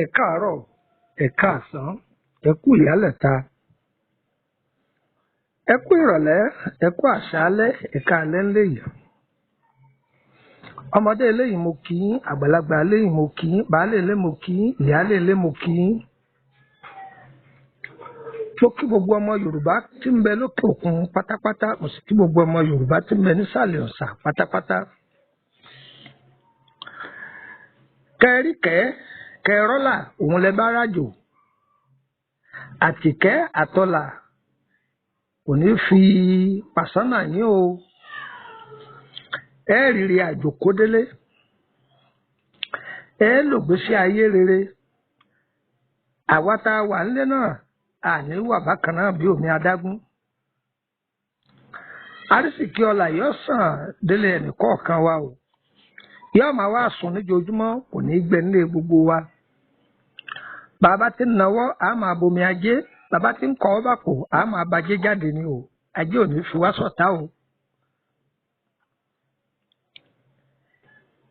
Ẹ káàárọ̀, ẹ káàsán, ẹ kú ìyálẹ̀ta, ẹ kú ìrọ̀lẹ́, ẹ kú àṣálẹ́, ẹ káalẹ́ ńlẹ́yìn. Ọmọdé eléyìí mo kí yín, àgbàlagbà eléyìí mo kí yín, baálé ilé mo kí yín, ìyálé ilé mo kí yín. Mo kí gbogbo ọmọ Yorùbá tí ń bẹ lókè òkun pátápátá, mo sì kí gbogbo ọmọ Yorùbá tí ń bẹ nísàlẹ̀ ọ̀sà pátápátá. Kẹ́ríkẹ́ kẹrọ́là òun lẹ bá rájò, àtìkẹ́ àtọ́là kò ní fi pàṣánà yín o. Ẹ rìnrìn àjò kó délé, ẹ lògbésí ayé rere. Àwa tá a wà nílé náà àní wà bákan náà bí omi adágún. Àrísìkí ọlà yóò sàn délé ẹnìkọ̀ọ̀kan wa o. Yóò máa wá sùn níjoojúmọ́, kò ní í gbẹ nílé gbogbo wa. Bàbá tí ń nawọ́ a máa bomi ajé, bàbá tí ń kọ́ ọ́ bàpò a máa bajé jáde ni o. Ajé ò ní fi wá ṣọ̀tá o.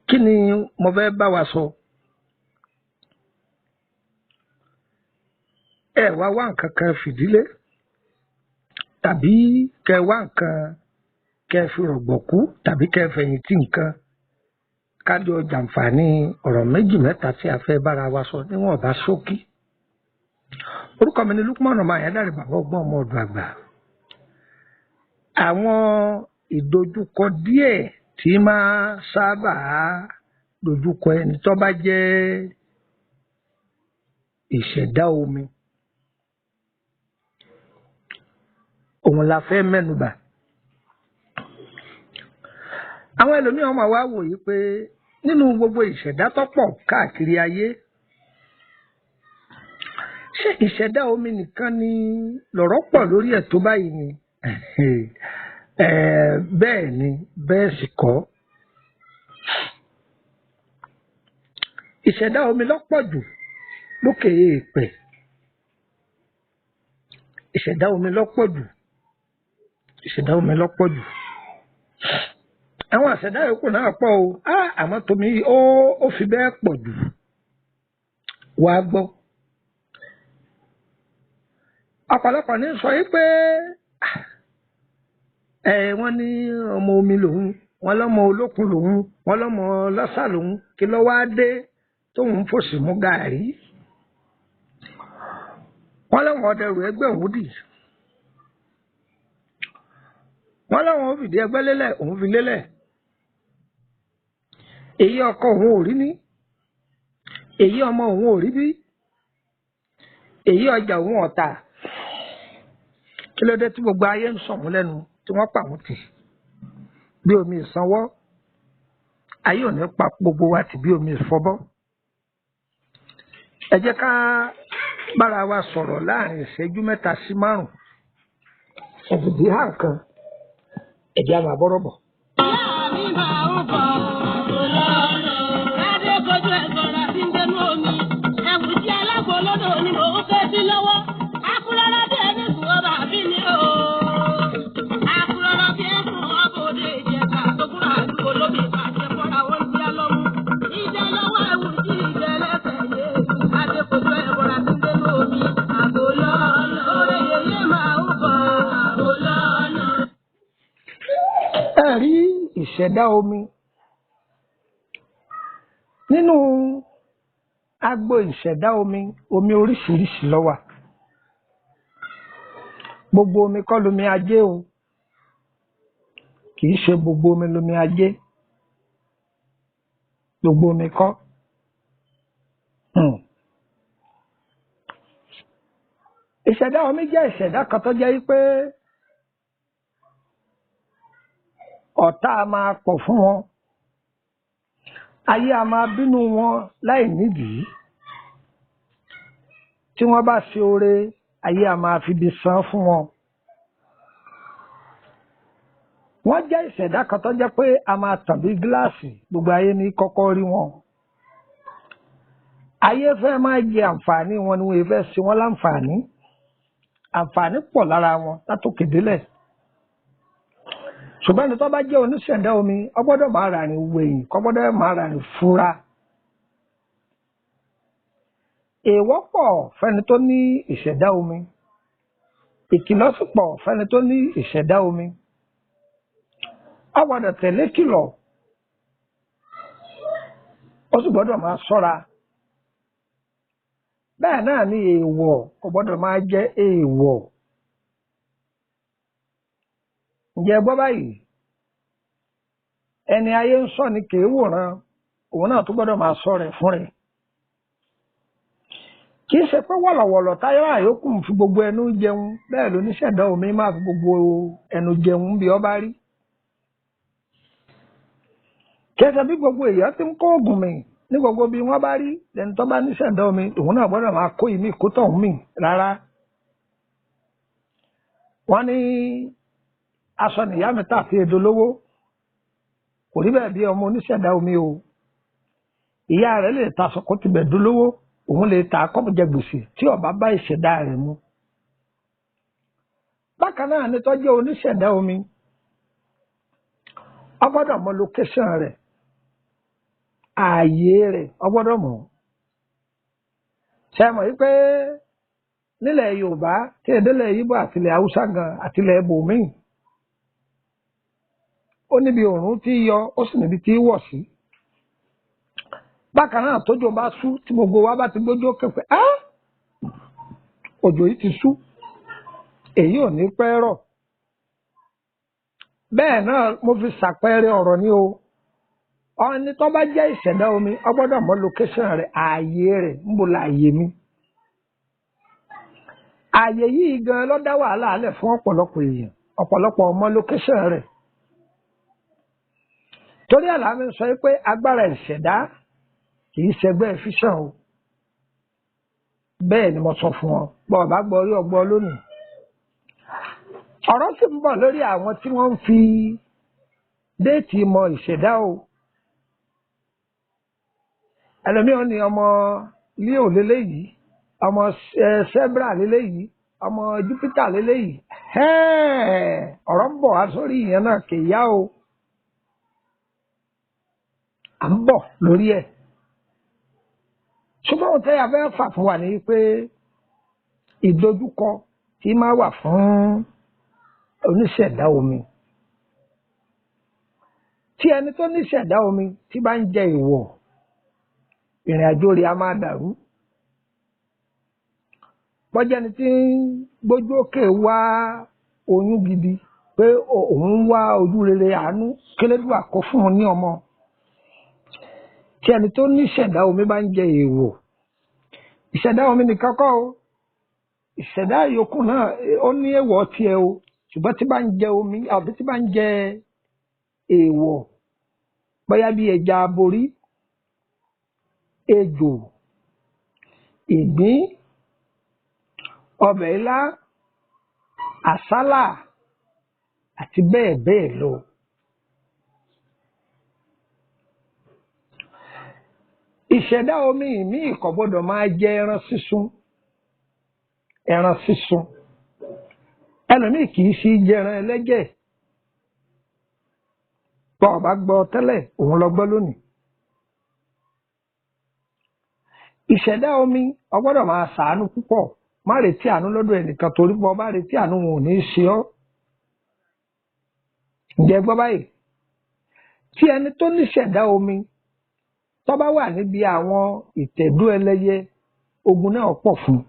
Kí ni mo fẹ́ bá wa sọ? Ẹ wá nǹkan kan fìdílé, tàbí kẹ wá nǹkan kẹ fi rọ̀gbọ̀kú, tàbí kẹ fẹ̀yìntì nǹkan. Kájọ jàǹfààní ọ̀rọ̀ méjì mẹ́ta tí a fẹ́ bára wa sọ níwọ̀n bá ṣókí. Orúkọ mi ni Lukman ọmọ Àyándàrè bàbá ọgbọ́n ọmọ ọdún àgbà. Àwọn ìdojúkọ díẹ̀ tí máa sábà dojúkọ ẹni tó bá jẹ́ ìṣẹ̀dá omi, òun la fẹ́ mẹ́nubà. Àwọn ẹlòmíràn máa wá wòye pé nínú gbogbo ìṣẹ̀dá tó pọ̀ káàkiri ayé, ṣé ìṣẹ̀dá omi nìkan ni lọ̀rọ̀ pọ̀ lórí ẹ̀ tó báyìí ni? Bẹ́ẹ̀ ni, bẹ́ẹ̀ sì kọ́. Ìṣẹ̀dá omi lọ́pọ̀ jù lókè èèpẹ̀. Ìṣẹ̀dá omi lọ́pọ̀ jù. Ìṣẹ̀dá omi lọ́pọ̀ jù. Àwọn àṣẹ̀dá yòókù náà pọ̀ o, àmọ́ tómi ó fi bẹ́ẹ̀ pọ̀ jù. Wàá gbọ́. Ọ̀pọ̀lọpọ̀ ní sọ yìí pé wọ́n ní ọmọ omi lòun, wọ́n lọ́mọ olókun lòun, wọ́n lọ́mọ lọ́sà lòun, kí ló wá dé tóun fòsì mú gàárì. Wọ́n láwọn ọdẹrù ẹgbẹ́ òun dì. Wọ́n láwọn fìdí ẹgbẹ́ lélẹ̀, òun fi lélẹ̀. Èyí ọkọ òun ò rí ní, èyí ọmọ òun ò rí bí, èyí ọjà òun ọ̀tà. Kí ló dé tí gbogbo ayé ń sọ̀mú lẹ́nu tí wọ́n pa àwọn tì bí omi ìsanwó? Ayé ò ní pa gbogbo wa tì bí omi ìfọbọ́. Ẹ jẹ́ ká bára wa sọ̀rọ̀ láàrin ìṣẹ́jú 3 sí 5. Òbìdí hàn kan, ẹ̀jẹ̀ àmà bọ́rọ̀ bọ̀. Rí ìṣẹ̀dá omi nínú agbo ìṣẹ̀dá omi, omi oríṣiríṣi ló wà. Gbogbo omi kọ́ lomi ajé o, kì í ṣe gbogbo omi lomi ajé, gbogbo omi kọ́. Ìṣẹ̀dá omi jẹ́ ìṣẹ̀dá kan tó jẹ́ pé ọ̀tá a máa pọ̀ fún wọn, ayé a máa bínú wọn láì nídìí, tí wọ́n bá ṣe oore ayé a máa fi bí san fún wọn. Wọ́n jẹ́ ìṣẹ̀dá kan tó jẹ́ pé a máa tàn bí gíláàsì, gbogbo ayé ní kọ́kọ́ rí wọn. Ayé fẹ́ máa jẹ àǹfààní wọn ni wọ́n fẹ́ ṣe wọ́n láǹfààní. Àǹfààní pọ̀ lára wọn látòkè délẹ̀. Ṣùgbọ́n ẹni tó bá jẹ́ oníṣẹ̀dá omi, ó gbọ́dọ̀ máa rà ní wẹ̀yìn, kó gbọ́dọ̀ máa rà ní fura. Èèwọ̀ pọ̀ fẹ́ni tó ní ìṣẹ̀dá omi. Ìkìlọ̀ sì pọ̀ fẹ́ni tó ní ìṣẹ̀dá omi. Ó gbọ́dọ̀ tẹ̀lé kìlọ̀, ó sì gbọ́dọ̀ máa ṣọ́ra. Bẹ́ẹ̀ náà ni èèwọ̀ kò gbọ́dọ̀ máa jẹ́ èèwọ̀. Ǹjẹ́ gbọ́ báyìí, ẹni ayé ń sọ ni kì í wòran, òun náà tó gbọ́dọ̀ máa sọ rẹ̀ fún rẹ̀. Kì í ṣe pé wọ̀lọ̀wọ̀lọ̀ táyọ̀ àyókù fi gbogbo ẹnu jẹun, bẹ́ẹ̀ ló níṣẹ̀dá omi máa fi gbogbo ẹnu jẹun bí ó bá rí. Kẹsẹ̀ bí gbogbo èèyàn ti ń kó oògùn mi ní gbogbo bí wọ́n bá rí, lẹ́ni tó bá níṣẹ̀dá omi òun náà gbọ́dọ̀ máa kó ìmí kó tọ̀hún mì rárá. Wọ́n ní aṣọ nìyá mi tà fi èdò lówó, kò rí bẹ́ẹ̀ bí ọmọ oníṣẹ̀dá omi o. Ìyá rẹ̀ lè ta aṣọ kó ti bẹ̀ dolówó, òun lè ta akọ́bùjẹ gbèsè tí ó bá bá ìṣẹ̀dá rẹ̀ mu. Bákan náà ni tó jẹ́ oníṣẹ̀dá omi, ó gbọ́dọ̀ mọ location rẹ̀, ààyè rẹ̀ ó gbọ́dọ̀ mọ̀. Ṣé mọ̀ wípé nílẹ̀ Yorùbá tí èdèlẹ̀ Yíbò àtìlẹ̀ Haúsá gan àtìlẹ̀ ibòmíì, ó níbi òòrùn tí yọ, ó sì níbi tí wọ̀ sí. Bákan náà tójò bá sú tí gbogbo wa bá ti gbójú òkè pé òjò yìí ti sú, èyí ò ní pẹ́ rọ̀. Bẹ́ẹ̀ náà mo fi ṣàpẹẹrẹ ọ̀rọ̀ ní o. Ọni tó bá jẹ́ ìṣẹ̀dá omi, ó gbọ́dọ̀ mọ location rẹ̀, ààyè rẹ̀, níbo láàyè mi. Ààyè yìí gan ló dá wàhálà alẹ̀ fún ọ̀pọ̀lọpọ̀ èèyàn, ọ̀pọ̀lọpọ̀ ọmọ location rẹ̀. Torí àlàmì sọ pé agbára ìṣẹ̀dá kì í ṣẹgbẹ́ fíṣàn o. Bẹ́ẹ̀ ni mo sọ fún ọ, bọ́ ọ̀bá gbọ́ orí ọgbọ́ lónìí. Ọ̀rọ̀ sì ń bọ̀ lórí àwọn tí wọ́n ń fi déètì mọ ìṣẹ̀dá o. Ẹlòmíràn ni ọmọ Leo lélẹ́yìí, ọmọ Sebra lélẹ́yìí, ọmọ Júpítà lélẹ́yìí. Ọ̀rọ̀ ń bọ̀ wá sórí ìyẹn náà kì í yá o. À ń bọ̀ lórí ẹ̀. Ṣùgbọ́n ohun tẹ́yà fẹ́ fà fún wa ni pé ìdojúkọ tí máa wà fún oníṣẹ̀dá omi. Tí ẹni tó níṣẹ̀dá omi tí bá ń jẹ ìwọ̀, ìrìn àjò rẹ̀ a máa dàrú. Bọ́jẹ́ni tí ń gbójú òkè wá oyún gidi pé òun ń wá ojú rere àánú kélédùà kó fún un ní ọmọ. Tí ẹni tó níṣẹ̀dá omi bá ń jẹ èèwọ̀, ìṣẹ̀dá omi nìkan kọ́ o, ìṣẹ̀dá yòókù náà ó ní èèwọ̀ tiẹ̀ o, ṣùgbọ́n tí bá ń jẹ omi àbí tí bá ń jẹ èèwọ̀, bóyá bí ẹja aborí, ejò, ìgbín, ọbẹ̀ ilá, àsálà àti bẹ́ẹ̀ bẹ́ẹ̀ lọ. Ìṣẹ̀dá omi ìmíì kò gbọ́dọ̀ máa jẹ ẹran sísun. Ẹran sísun. Ẹlòmíì kì í sí jẹran ẹlẹ́jẹ̀. Bọ́ ọ̀bá gbọ́ tẹ́lẹ̀, òun lọ gbọ́ lónìí. Ìṣẹ̀dá omi ó gbọ́dọ̀ máa ṣàánú púpọ̀. Má retí àánú lọ́dọ̀ ẹnìkan torí bọ́ bá retí àánú wọn ò ní í ṣe ọ́. Ǹjẹ́ gbọ́ báyìí? Tí ẹni tó níṣẹ̀dá omi tó bá wà níbi àwọn ìtẹ̀dó ẹlẹ́yẹ, ogun náà pọ̀ fún un.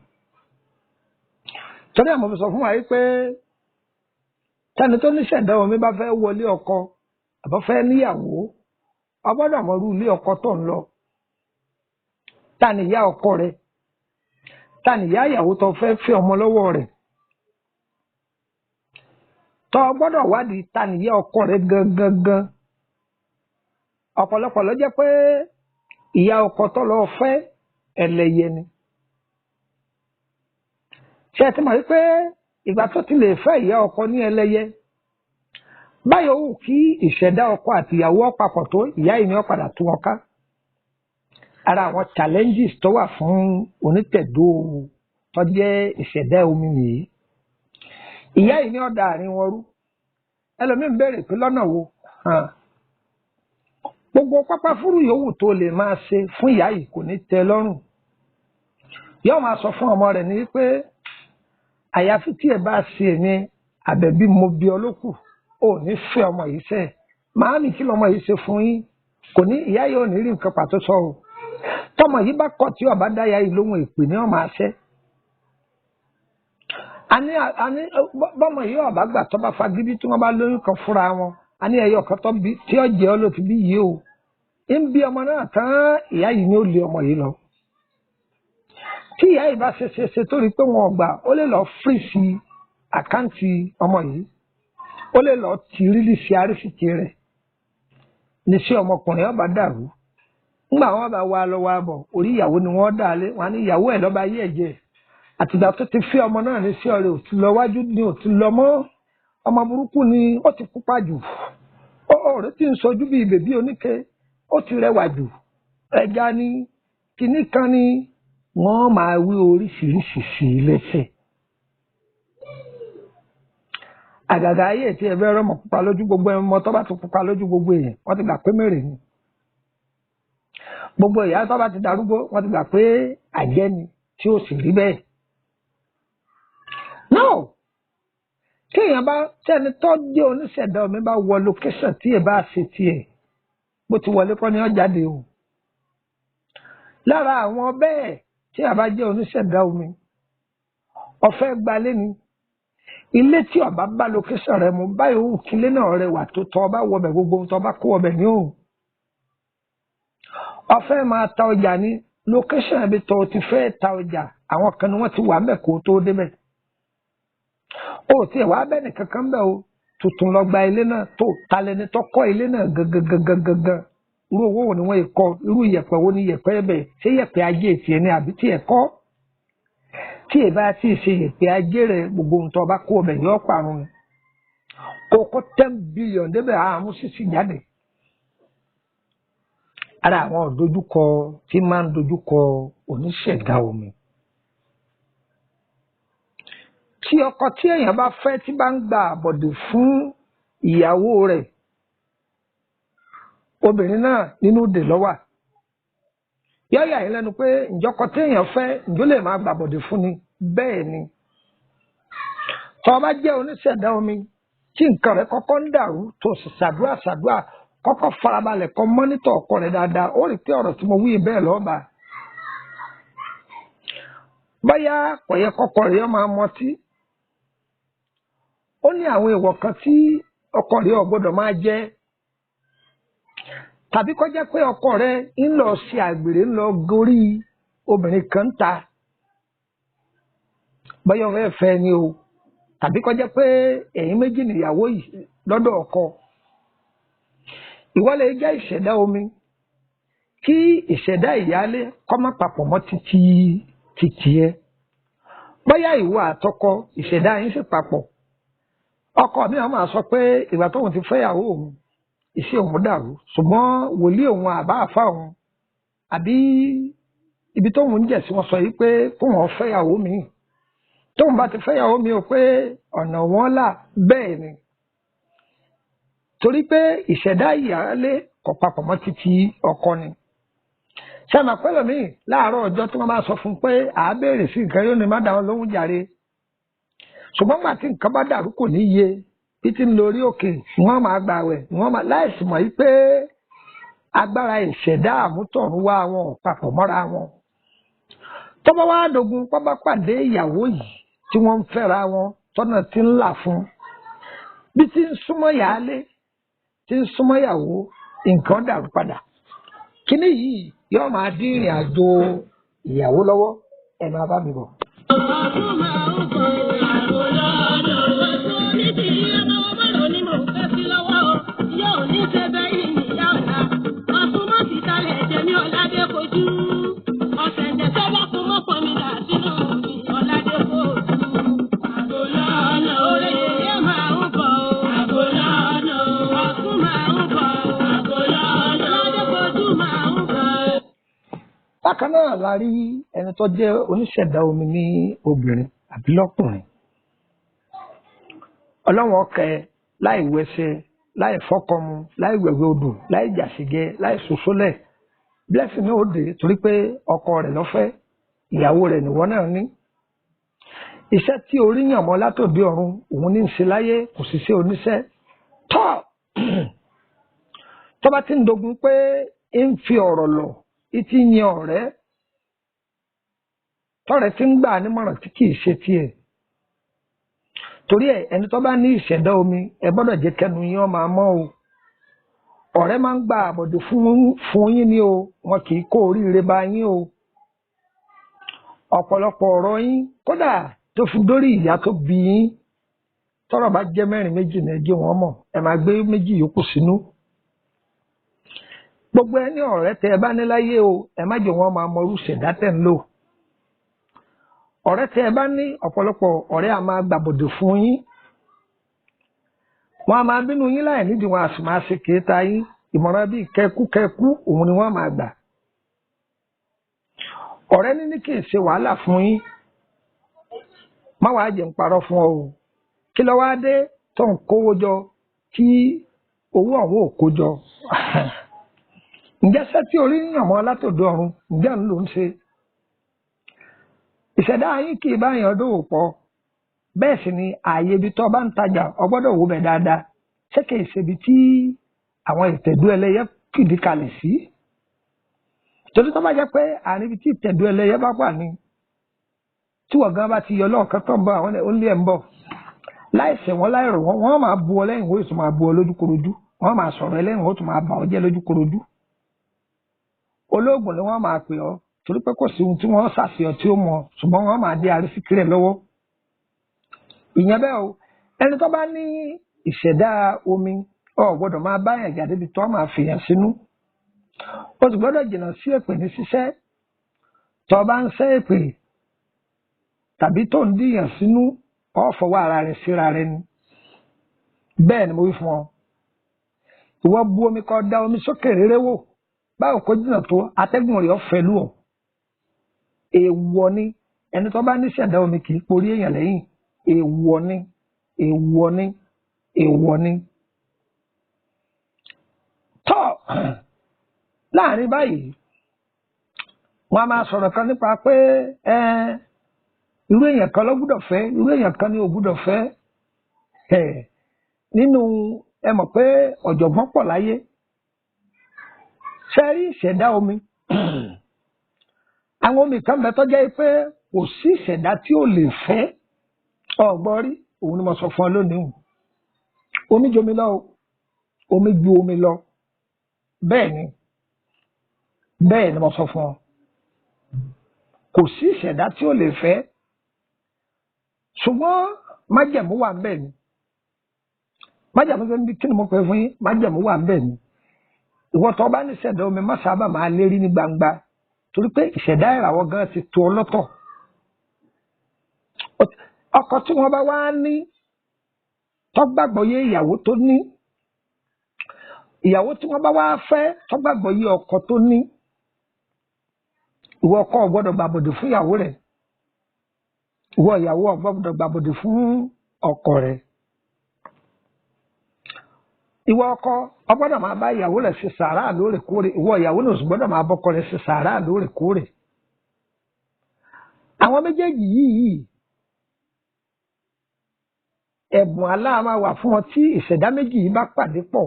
Torí àmọ́ fi sọ fún wa pé tẹni tó níṣẹ̀dá omi bá fẹ́ wọlé ọkọ àbọ̀ fẹ́ níyàwó, ó gbọ́dọ̀ mọ irú ilé ọkọ tó ń lọ. Ta ni ìyá ọkọ rẹ̀? Ta ni ìyá ìyàwó tó fẹ́ fẹ́ ọmọ lọ́wọ́ rẹ̀? Tó tó gbọ́dọ̀ wádìí ta nìyá ọkọ rẹ gangan. Ọ̀pọ̀lọpọ̀ ló jẹ́ pé ìyá ọkọ tó lọ fẹ́ ẹlẹ́yẹ ni. Ṣé ẹ ti mọ̀ wípé ìgbà tó ti lè fẹ́ ìyá ọkọ ní ẹlẹ́yẹ báyọ̀ wù kí ìṣẹ̀dá ọkọ àti ìyàwó papọ̀ tó ìyá yìí ni ó padà tú wọn ká. Ara àwọn challenges tó wà fún onítẹ̀dó tó jẹ́ ìṣẹ̀dá omi nìyí. Ìyá yìí ni ó da àárín wọn rú. Ẹlòmíín béèrè pé lọ́nà wo? Gbogbo pápá fúrú yòówù tó lè máa ṣe fún ìyá yìí kò ní tẹ́ lọ́rùn. Yóò máa sọ fún ọmọ rẹ̀ ní pé àyàfi tí ẹ bá ṣe èmi àbẹ̀bí mo bí ọlọ́kù ò ní fẹ́ ọmọ yìí sẹ́. Màámi kí lọmọ yìí ṣe fún yín? Kò ní ìyá yìí ò ní rí nǹkan pàtó sọ o. Tọmọ yìí bá kọ̀ tí ọba dáyà yìí lóhun èpè ní ọmọ àṣẹ. Àní bọ́mọ yìí ọba gbà tó bá fagídí tí wọ́n bá lóyún kan fúnra wọn. Àní ẹyọ kan tó bí tí ó jẹ́ ọ ló ti bí yìí o. Ń bí ọmọ náà tán ìyá yìí ni ó lé ọmọ yìí lọ. Tí ìyá yìí bá ṣe torí pé wọn gbà ó lè lọ fírìsì àkáǹtì ọmọ yìí. Ó lè lọ ti rílíṣì àríṣìkì rẹ̀. Ní sí ọmọkùnrin ọba dàrú. Nígbà wọn bá wá lọ wá bọ̀ orí ìyàwó ni wọ́n dà lé wọn ní ìyàwó ẹ̀ lọ́ba ayé ẹ̀jẹ̀. Àtìgbà tó ti fi ọmọ náà ní sí ọ̀rẹ́ ò ti lọ wájú ni ò ti lọ mọ́. Ọmọ burúkú ni ó ti pupa jù. Ọ̀rẹ́ tí ń sojú bíi bèbí oníke ó ti rẹwà jù. Ẹja ni kìíní kan ni wọ́n máa wí oríṣiríṣi sí i lẹ́sẹ̀. Àgàgà ayé tí ẹ̀bẹ̀ rọmọ pupa lójú gbogbo ọmọ tó bá ti pupa lójú gbogbo èèyàn wọ́n ti gbà pé mèrè ni. Gbogbo ìyá tó bá ti darúgbó wọ́n ti gbà pé àjẹ́ ni tí ó sì rí bẹ́ẹ̀. No! Tí èèyàn bá tẹ́ni tó jẹ́ oníṣẹ̀dá omi bá wọ location tí ẹ bá ṣe tiẹ̀ bó ti wọlé kọ́ ni ó jáde o. Lára àwọn bẹ́ẹ̀ tí a bá jẹ́ oníṣẹ̀dá omi ọ̀fẹ́ gbalé ni ilé tí ọba bá location rẹ mu báyìí òun kílé náà rẹwà tó tọ́ ọba wọbẹ̀ gbogbo ohun tó ọba kó wọbẹ̀ ní òun. Ọ̀fẹ́ máa ta ọjà ní location ibi tó ti fẹ́ ta ọjà àwọn kan ni wọ́n ti wà mẹ́ kó tó débẹ̀. Ó ti wá bẹ́ẹ̀ ni kankan bẹ́ẹ̀ o tuntun lọ gba ilé náà tó talẹ́ni tó kọ́ ilé náà gangan. Irú owó wo ni wọ́n yìí kọ́ irú ìyẹ̀pẹ̀ wo ni ìyẹ̀pẹ̀ ẹ̀bẹ̀ ṣé ìyẹ̀pẹ̀ ajé tiẹ̀ ni àbí tiẹ̀ kọ́? Tí ẹ bá ti ṣe ìyẹ̀pẹ̀ ajé rẹ̀ gbogbo ohun tó bá kó ọbẹ̀ yọ parun. Kókó 10 billion débẹ̀ àmú sísì jáde. Ara àwọn ìdojúkọ tí máa ń dojúkọ oníṣẹ̀dá omi. Tí ọkọ tí èèyàn bá fẹ́ tí bá ń gba àbọ̀dè fún ìyàwó rẹ̀ obìnrin náà nínú dè lọ́wà. Yọ́yà yín lẹ́nu pé ìjọkọ tí èèyàn fẹ́ ìjọ lè máa gba àbọ̀dè fún ni bẹ́ẹ̀ ni. Tó bá jẹ́ oníṣẹ̀dá omi tí nǹkan rẹ̀ kọ́kọ́ ń dàrú tó sì ṣàdúrà kọ́kọ́ farabalẹ̀ kọ́ mọ́nítọ̀ ọkọ rẹ̀ dáadáa ó rí pé ọ̀rọ̀ tí mo wí bẹ́ẹ̀ lọ́ba. Bóyá kò yẹ kọ́kọ́ rẹ̀ yọ máa mọtí. Ó ní àwọn èèwọ̀ kan tí ọkọ rẹ̀ ò gbọ́dọ̀ máa jẹ. Tàbí kó jẹ́ pé ọkọ rẹ̀ ń lọ ṣe àgbèrè ń lọ gorí obìnrin kan ta. Bóyá ọ̀rẹ́ fẹ́ ni o. Tàbí kó jẹ́ pé ẹ̀yin méjì nìyàwó yìí lọ́dọ̀ ọkọ. Ìwọ lè jẹ́ ìṣẹ̀dá omi kí ìṣẹ̀dá ìyálé kó má papọ̀ mọ́ títí ẹ. Bóyá ìwọ àtọkọ ìṣẹ̀dá yín sì papọ̀. Ọkọ mi á máa sọ pé ìgbà tóun ti fẹ́yàwó òun iṣẹ́ òun dàrú ṣùgbọ́n wòlíì òun àbá àfà òun àbí ibi tóun ń jẹ̀ sí wọn sọ yìí pé kóun ó fẹ́yàwó mi. Tóun bá ti fẹ́yàwó mi ò pé ọ̀nà wọn là bẹ́ẹ̀ ni. Torí pé ìṣẹ̀dá ìyálé kò papọ̀ mọ́ títí ọkọ ni. Ṣé màá pẹ́ lómi láàárọ̀ ọjọ́ tí wọ́n bá sọ fún pé àá béèrè sí nǹkan yóò ní má dáhùn lóhùn jàre. Ṣùgbọ́n gbà tí nǹkan bá dàrú kò ní yé títí ń lórí òkè wọ́n máa gbà wẹ̀ wọ́n máa láìsí mọ̀ yí pé agbára ìṣẹ̀dá àmútọ̀run wá wọn ò papọ̀ mọ́ra wọn. Tó bá wá dogun pọ́ bá pàdé ìyàwó yìí tí wọ́n ń fẹ́ra wọn tọ́nà tí ń là fún bí tí ń súnmọ́ yàálé tí ń súnmọ́ ìyàwó nǹkan dàrú padà. Kíní yìí yóò máa dín ìrìn àjò ìyàwó lọ́wọ́ ẹ̀ máa bá mi bọ̀. bákan náà la rí ẹni tó jẹ́ oníṣẹ̀dá omi ní obìnrin àbí lọ́kùnrin. Ọlọ́run ọkẹ láì wẹsẹ̀ láì fọ́kọmu láì wẹ̀wẹ̀ odò láì jàṣìgẹ láì sòsólẹ̀ blessing náà ó dé torí pé ọkọ rẹ̀ lọ́fẹ́ ìyàwó rẹ̀ nìwọ náà ní. Iṣẹ́ tí orí yàn mọ́ látòdì ọ̀run òun ní í ṣe láyé kò sì ṣe oníṣẹ́ tọ́ tó bá ti ń dogun pé ń fi ọ̀rọ̀ lọ ìtì yan ọ̀rẹ́ tọ́rẹ̀ tí ń gbà nímọ̀ràn tí kì í ṣe tiẹ̀. Torí ẹ̀ ẹni tó bá ní ìṣẹ̀dá omi ẹ gbọ́dọ̀ jẹ́ kẹnu yín ó máa mọ́ o. Ọ̀rẹ́ máa ń gba àbọ̀dè fún yín ni o, wọn kì í kó oríire bá yín o. Ọ̀pọ̀lọpọ̀ ọ̀rọ̀ yín kódà tó fi dórí ìyá tó bí yín tọ́rọ̀ bá jẹ́ mẹ́rin méjì ní ẹjẹ́ wọn mọ̀ ẹ máa gbé méjì yòókù sínú. Gbogbo ẹni ọ̀rẹ́ tẹ ẹ bá ní láyé o ẹ má jẹ́ wọn máa mọ irú ìṣẹ̀dá tẹ̀ ń lò. Ọ̀rẹ́ tẹ ẹ bá ní ọ̀pọ̀lọpọ̀ ọ̀rẹ́ a máa gbàbọ̀dè fún yín. Wọ́n a máa bínú yín láì nídìí wọn a sì máa ṣe kéèta yín ìmọ̀ràn bíi kẹkú òun ni wọ́n máa gbà. Ọ̀rẹ́ níní kì í ṣe wàhálà fún yín. Má wàá jẹ́ ń parọ́ fún ọ o. Kí ló wá dé tó ń kówó jọ tí owó ọ̀hún ò kó jọ? Ǹjẹ́ ṣé tí orí yàn mọ́ látòdò ọ̀run ǹjẹ́ ń lò ń ṣe? Ìṣẹ̀dá yín kì í bá yàn dòwò pọ̀. Bẹ́ẹ̀ sì ni ààyè ibi tó bá ń tajà o gbọ́dọ̀ wò bẹ̀ dáadáa. Ṣé kìí ṣe ibi tí àwọn ìtẹ̀dú ẹlẹ́yẹ fìdí kalẹ̀ sí? Torí tó bá jẹ́ pé àárín ibi tí ìtẹ̀dú ẹlẹ́yẹ bá wà ní tí wọ́n gan bá ti yọ lọ́ọ̀kan tó ń bọ̀ àwọn onílé ẹ̀ ń bọ̀ láìsẹ̀ wọn láìrò wọn wọ́n máa bu ọ lẹ́yìn wọ́n sì máa bu ọ lójúkorojú wọ́n máa sọ̀rọ̀ ẹlẹ́yìn wọ́n tún máa bà ọ jẹ́ lójúkorojú. Olóògùn ni wọ́n máa pè ọ́ torí pé kò sí ohun tí wọ́n ṣàṣeyọ tí ó mọ̀ ṣùgbọ́n wọ́n máa dé arísíkí rẹ̀ lọ́wọ́. Ìyẹn bẹ́ẹ̀ o ẹni tó bá ní ìṣẹ̀dá omi ò gbọ́dọ̀ máa bá yàn jáde bí tó máa fìyàn sínú. O sì gbọ́dọ̀ jìnnà sí èpè ní ṣíṣẹ́. Tó bá ń ṣẹ́ èpè tàbí tó ń díyàn sínú ọ fọwọ́ ara rẹ̀ síra rẹ̀ ni. Bẹ́ẹ̀ ni mo wí fún ọ. Ìwọ bu omi kó da omi sókè rere wò báwo kó jìnnà tó atẹ́gùn rẹ̀ ọ̀fẹ́ lù ọ́. Èèwọ̀ ni ẹni tó bá ní ìṣẹ̀dá omi kì í porí èèyàn lẹ́yìn. Èèwọ̀ ni èèwọ̀ ni èèwọ̀ ni. Tọ́ láàrin báyìí wọ́n á máa sọ̀rọ̀ kan nípa pé irú èèyàn kan ló gbúdọ̀ fẹ́ irú èèyàn kan ni ò gbúdọ̀ fẹ́. Nínú ẹ mọ̀ pé ọ̀jọ̀gbọ́n pọ̀ láyé. Ṣé rí ìṣẹ̀dá omi? Àwọn omi kan bẹ tó jẹ́ pé kò sí ìṣẹ̀dá tí ò lè fẹ́. Ọ̀gbọ́n rí òun ni mo sọ fún ọ lónìí. Omi ju omi lọ o. Omi ju omi lọ. Bẹ́ẹ̀ ni mo sọ fún ọ. Kò sí ìṣẹ̀dá tí ò lè fẹ́. Ṣùgbọ́n májẹ̀mú wà ń bẹ̀ ni. Májẹ̀mú kí ni mo pè fún yín? Májẹ̀mú wà ń bẹ̀ ni. Ìwọ tó bá ní ìṣẹ̀dá omi má sábà máa lérí ní gbangba torí pé ìṣẹ̀dá ìràwọ̀ gan ti tó ọ lọ́tọ̀. Ọkọ tí wọ́n bá wá ní tó gbàgbọ́ yé ìyàwó tó ní ìyàwó tí wọ́n bá wá fẹ́ tó gbàgbọ́ yé ọkọ tó ní ìwọ ọkọ ò gbọ́dọ̀ gbàbọ̀dè fún ìyàwó rẹ̀ ìwọ ìyàwó ò gbọ́dọ̀ gbàbọ̀dè fún ọkọ rẹ̀. Ìwọ ọkọ o gbọ́dọ̀ máa bá ìyàwó rẹ̀ ṣe sàárà lóòrèkóòrè ìwọ ìyàwó náà sì gbọ́dọ̀ máa bọ́kọ rẹ̀ ṣe sàárà lóòrèkóòrè. Àwọn méjèèjì yìí ẹ̀bùn Allah máa wà fún ọ tí ìṣẹ̀dá méjì yìí bá pàdé pọ̀.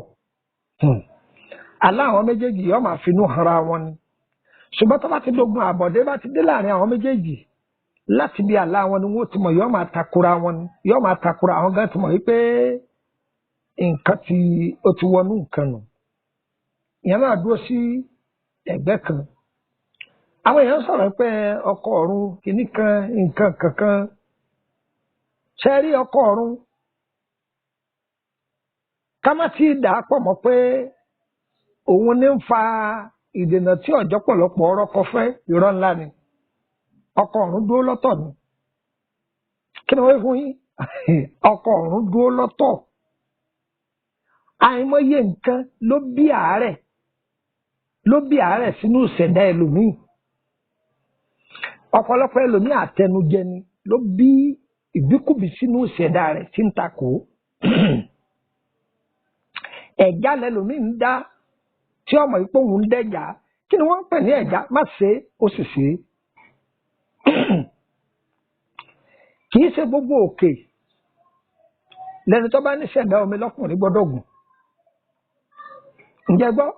Allah àwọn méjèèjì yóò máa finú hanra wọn ni. Ṣùgbọ́n tó bá ti dógun àbọ̀dé bá ti dé láàrin àwọn méjèèjì láti bí Allah wọn ni wọ́n ti mọ̀ yóò máa takora wọn ni yóò máa takora àwọn gan ti mọ̀ wípé nǹkan tí ó ti wọnú nǹkan nù. Ìyẹn náà dúró sí ẹ̀gbẹ́ kan. Àwọn èèyàn sọ̀rọ̀ pé ọkọ ọ̀run kìíní kan nǹkan kankan. Ṣé rí ọkọ ọ̀run? Ká má ti dà á pọ̀ mọ́ pé òun ní ń fa ìdènà tí ọ̀jọ́ pọ̀lọpọ̀ ọ̀rọ̀ kọ fẹ́ irọ́ ńlá ni. Ọkọ ọ̀run dúró lọ́tọ̀ ni. Kí ni wọ́n fún yín? Ọkọ ọ̀run dúró lọ́tọ̀. Àìmọye nǹkan ló bí àárẹ̀ sínú ìṣẹ̀dá ẹlòmíì. ọ̀pọ̀lọpọ̀ ẹlòmíì àtẹnujẹ ni ló bí ìbíkúbi sínú ìṣẹ̀dá rẹ̀ tí ń takò. ẹ̀já lẹlòmíì ń dá tí ọmọ yìí pé òun ń dẹ̀já. kí ni wọ́n ń pè ní ẹ̀já? má ṣe ó sì ṣe. kì í ṣe gbogbo òkè lẹni tó bá ní ṣẹ̀dá omi lọ́kùnrin gbọ́dọ̀ gùn. ǹjẹ́ gbọ́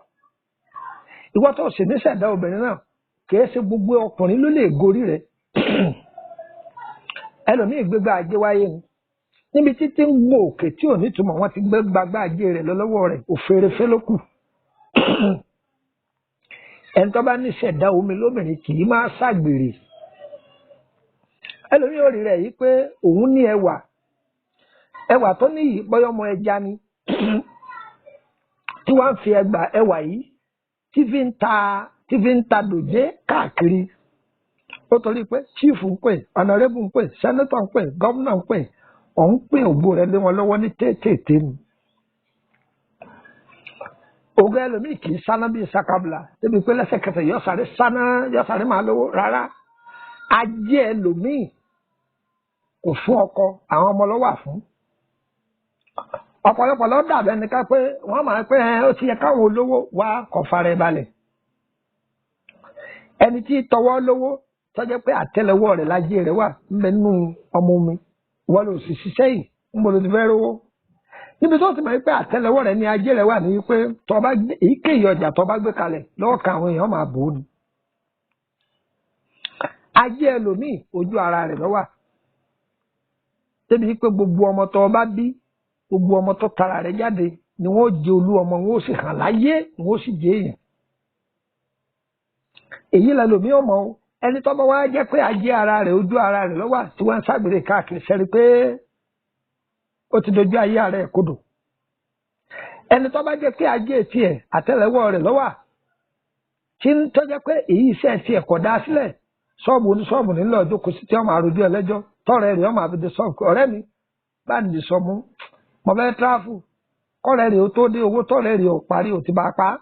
ìwọ tó sì ní ṣẹ̀dá obìnrin náà kì í ṣe gbogbo ọkùnrin ló lè gorí rẹ̀. ẹlòmíì gbégbá ajé wáyé ni níbi títí ń gbó òkè tí ò nítumọ̀ wọ́n ti gbé gbàgbá ajé rẹ̀ lọ lọ́wọ́ rẹ̀ òfèrèfé ló kù. ẹni tó bá ní ṣẹ̀dá omi lóbìnrin kì í máa ṣàgbèrè. ẹlòmíì ò rí rẹ̀ yìí pé òun ní ẹwà tó ní yìí bọ́yọ́ ọmọ ẹja ni tí wọ́n fi ẹwà yìí tí fi ń ta dòjé káàkiri. ó torí pé chíìfù ń pè, ọ̀nàrẹ́bù ń pè, sẹ́nẹ́tọ̀ ń pè, gọ́vnà ń pè, òun pè ògbó rẹ̀ lé wọn lọ́wọ́ ní tètè ni. ògo ẹlòmíì kì í sáná bíi sakabla débi pé lẹ́sẹ̀kẹsẹ̀ yọ sáré máa lówó rárá. ajé ẹlòmíì kò fún ọkọ, àwọn ọmọ ló wà fún. ọ̀pọ̀lọpọ̀ ló dàbẹ̀ nìkan pé wọ́n máa pé ó ti yẹ káwọn olówó wá kọfà rẹ̀ balẹ̀. ẹni tí tọwọ́ lówó tọ́jọ́ pé àtẹ́lẹwọ́ rẹ̀ lájé rẹ̀ wà ńbẹ nínú ọmọ mi wọ́n lò sì ṣiṣẹ́ yìí ń bọ̀ ló ti fẹ́ rówó. níbi tó ti mọ̀ pé àtẹ́lẹwọ́ rẹ̀ ní ajé rẹ̀ wà ní pé èyíkéyìí ọjà tó bá gbé kalẹ̀ lọ́wọ́ kan àwọn èèyàn máa bò ó ni. ajé ẹlòmíì ojú ara rẹ̀ ló wà. débi pé gbogbo ọmọ tó bá bí gbogbo ọmọ tó tara rẹ̀ jáde ni wọ́n jẹ olú ọmọ wọn ó sì hàn láyé wọn ó sì jẹ èèyàn. èyí lẹlòmíì ọmọ o ẹni tó bá wá jẹ́ pé ajé ara rẹ̀ ojú ara rẹ̀ ló wà tí wọ́n ń ságbèrè káàkiri sẹ́rí pé ó ti dojú ayé ara ẹ̀ kodò. ẹni tó bá jẹ́ pé ajé tiẹ̀ àtẹ́lẹwọ́ rẹ̀ ló wà tí ń tọ́jẹ́ pé èyí iṣẹ́ tiẹ̀ kọ̀ dá sílẹ̀ ṣọ́ọ̀bù oníṣọ́ọ̀bù nílò ọjọ́ kò sí tí ọmọ àròjù ẹlẹ́jọ́ tọ́rẹ̀ rẹ̀ ọmọ àbídẹ ṣọ́ọ̀bù ọ̀rẹ́ mi bá nìdí sọmú mo fẹ́ tíráfù kọ́rẹ́ rẹ̀ ó tó dé owó tọ́rẹ̀ rẹ̀ ó parí ó ti bá a pa á.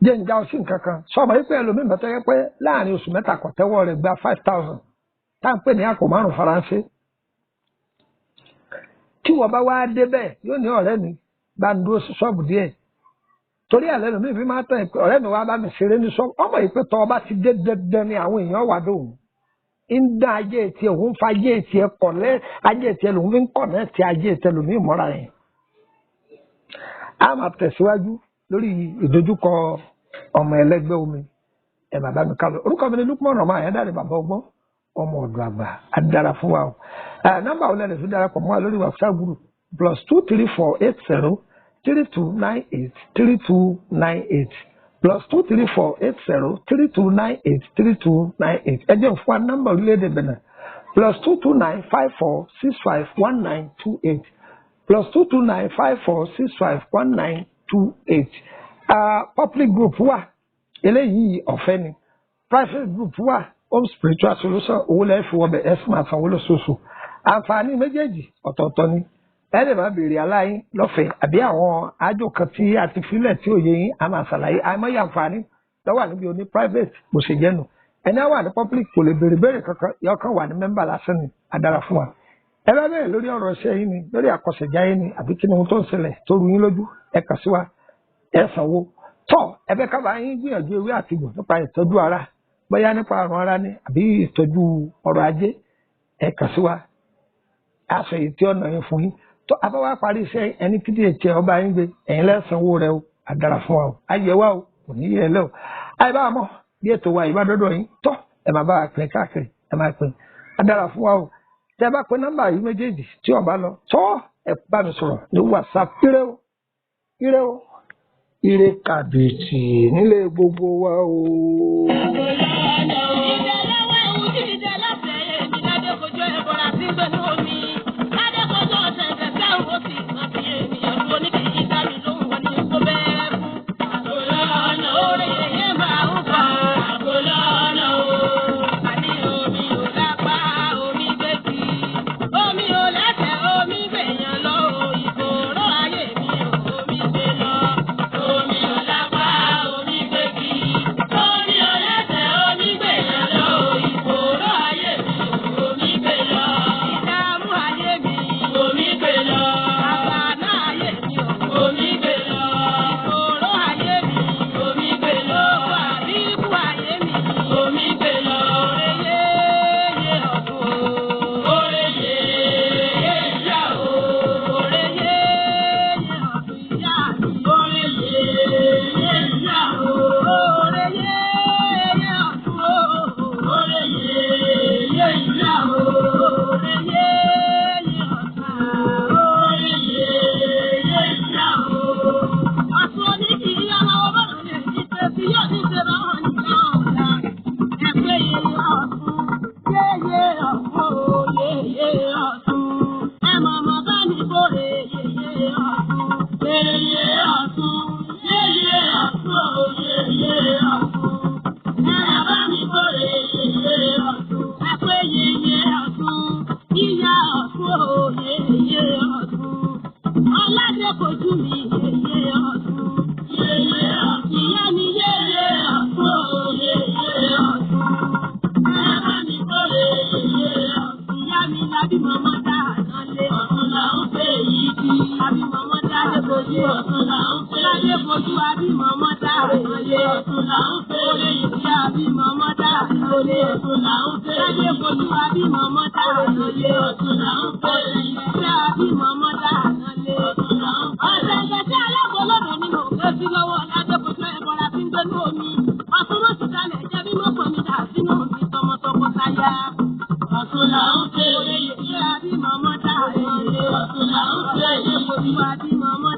jẹ́ ǹjẹ́ ọ sí nǹkan kan sọmọ yìí pé ẹlòmíì mẹ́tọ́ yẹ pé láàrin oṣù mẹ́ta kò tẹ́wọ́ rẹ̀ gba 5,000 tá à ń pè ní àpò márùn faransé. tí wọ́n bá wá débẹ̀ yóò ní ọ̀rẹ́ mi bá ń dúró sí ṣọ́ọ̀bù díẹ̀ torí ẹ̀ lẹ́lòmíì fi máa tẹ̀ ọ̀rẹ́ mi wá bá mi ṣeré ní ṣọ́ọ̀bù ọmọ yìí pé tọ́ ọba ti dé dandan ni àwọn èèyàn wà dóhùn ń dá ajé tiẹ̀ òun fa ajé tiẹ̀ kọ̀lẹ́ ajé tiẹ̀ lòun fi ń kọ̀ náà ti ajé tiẹ̀ lòun ìmọ̀ra rẹ̀. a máa tẹ̀síwájú lórí ìdojúkọ ọmọ ẹlẹgbẹ́ omi ẹ bàbá mi kálọ orúkọ mi ni Lukman ọmọ àyẹdáre bàbá ọgbọ́n ọmọ ọ̀dọ̀ àgbà adára fún wa o nọ́mbà wo lẹlẹ fi darapọ̀ mọ́ wa lórí WhatsApp group +23480 3298 3298 +23480 3298 3298 ẹ jẹ́ fún wa nọ́mbà orílẹ̀-èdè Benin +229 54 65 1928 +229 54 65 1928. Public group wà eléyìí ọ̀fẹ́ ni private group wà home spiritual solution owó lẹ́yìn fi wọbẹ̀ ẹ̀ sì máa sanwó lóṣooṣù. àǹfààní méjèèjì ọ̀tọ̀ọ̀tọ̀ ni ẹ lè máa béèrè aláyín lọ́fẹ̀ẹ́ àbí àwọn àjò kan tí a ti filẹ̀ tí òye yín a máa ṣàlàyé àìmọye àǹfààní lọ́wọ́ níbi oní private bó ṣe jẹ́nu ẹni á wà ní public kò lè béèrè kankan yọ kan wà ní mẹ́mbà lásán ni adára fún wa. ẹ bá bẹ̀rẹ̀ lórí ọ̀rọ̀ iṣẹ́ yín ni lórí àkọsẹ̀jáyé ni àbí kí ni ohun tó ń ṣẹlẹ̀ tó rú yín lójú ẹ kàn sí wa ẹ sanwó tọ́ ẹ fẹ́ kábàá yín gbìyànjú ewé àtìgbò nípa ìtọ́jú ara bóyá nípa àrùn ara ni àbí ìtọ́jú ọrọ̀ ajé ẹ kàn sí wa aṣọ èyí tí ọ̀nà yín fún yín tó abáwá parí iṣẹ́ ẹni kíndìn ètí ọba yín gbé ẹ̀yin lẹ́sànwó rẹ o àdàrà fún wa o ayé wa o kò ní yẹ ẹ lẹ́ o àyè bá mọ̀ bí ètò wa ìbá dọ́dọ̀ yín tọ́ ẹ máa bá wa pín káàkiri ẹ máa pín àdàrà fún wa o tẹ bá pín nọ́mbà yìí méjèèjì tí ọba lọ tọ́ ẹ bá mi sọ̀rọ̀ ní WhatsApp ire o ire o ire kàbìtì nílé gbogbo wa o. ojú mi yeye ọ̀tún. Yeye ọ̀tún. Ìyá mi yeye ọ̀tún. Yeye ọ̀tún. Ẹ bá mi kórè yeye ọ̀tún. Ìyá mi lábí mọ́mọ́ dá àná lé. Ọ̀tún là ń pè yìí kí. Àbí mọ́mọ́ dá lé bojú. Ọ̀tún là ń pè. Ládé bojú àbí mọ́mọ́ dá àná lé. Ọ̀tún là ń pè. Olè ìdí àbí mọ́mọ́ dá àná lé. Ọ̀tún là ń pè. Ládé bojú àbí mọ́mọ́ dá àná lé. Ọ̀tún là ń pè. Ìdí àbí mọ́mọ́ dá àná lé. Ọ̀tún là ń pè. Ọ̀sẹ̀ ìgbésẹ̀ alágbólódò ni mò ń gbé sí lọ́wọ́ ládé bojú ẹ̀bọ̀ra tí ń gbé ní omi. Ọ̀tún ló ti dalẹ̀ jẹ́ bí mọ́kàn mi dà sínú mi tọmọtọkọtaya. Ọ̀tún là ń pè. Olè ìdí àbí mọ́mọ́ dá àná lé. Ọ̀tún là ń pè. Ládé bojú àbí mọ́mọ́